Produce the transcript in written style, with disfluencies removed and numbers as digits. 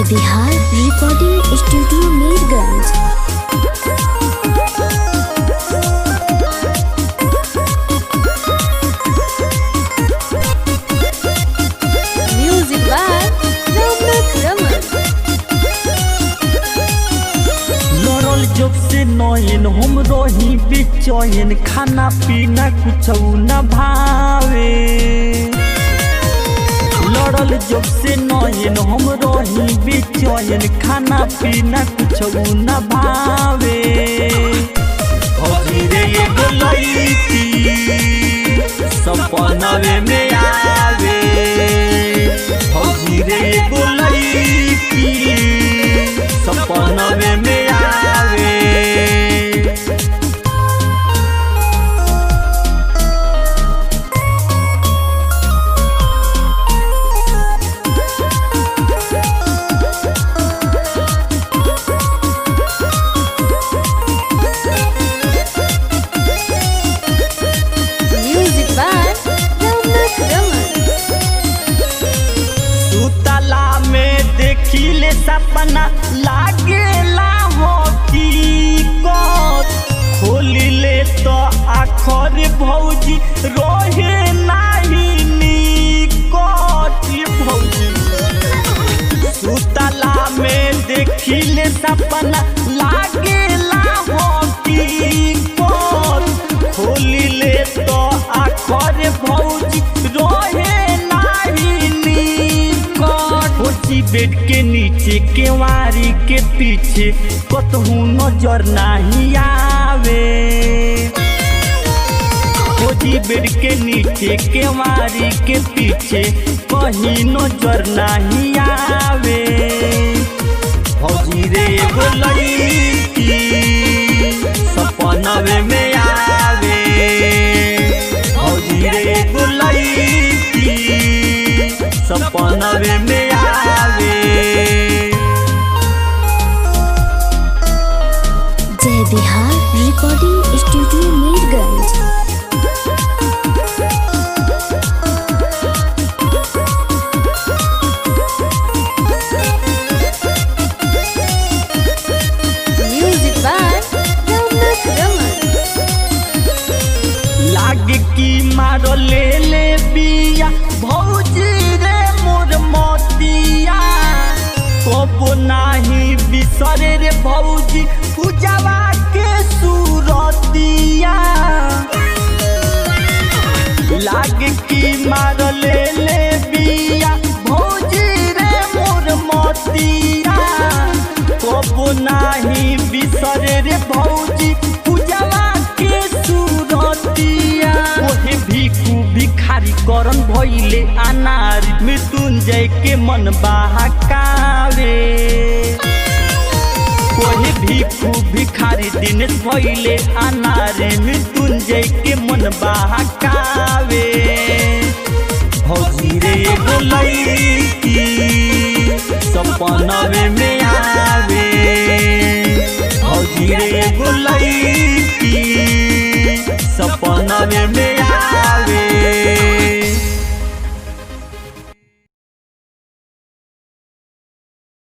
Bihar recording studio Mirganj. Music by Raunak Raman. लड़ल जब से नयन हम रही बेचैन, खाना पीना कुछ न भावे। लड़ल जब से नयन हम रही बेचैन, खाना पीना कुछ न भावे। भौजी रे एगो लईकी सपनवे में आवे। भौजी रे एगो लईकी सपनवे में आवे। Music by Raunak Raman. सुतला में देखिले सपना लागेला हो की कत। खोलिले तो आखर भौजी रोहे नाही निकट। भौजी सुतला में देखिले सपना लागेला हो की कत। खोलिले तो आखर भौजी रोहे नाही निकट। भौजी बेड के नीचे केवारी के पीछे कतहू नजर नहीं आवे। भौजी बेड के नीचे केवारी के पीछे कहीं नजर नहीं आवे। भौजी रे एगो लईकी सपनवे में आवे। भौजी रे एगो लईकी सपनवे में आवे। Jai Bihar recording studio Mirganj. Music by Raunak Raman. लागे की मारो ले ले बिया भौजी रे मोर मोतिया। कबो नाही बिसरे रे भौजी पूजावा के सूरतिया। लागे की मारो ले ले बिया भौजी रे मोर मोतिया। कबो नाही बिसरे रे भौजी पूजावा के सूरतिया। ओहे भिखू भिखारी करन भइले अनार, मृत्युंजय के मन बहकावे। ओहे भिखू भिखारी दिनेश भइले अनार, मृत्युंजय के मन बहकावे। भौजी रे एगो लईकी सपनवे में आवे।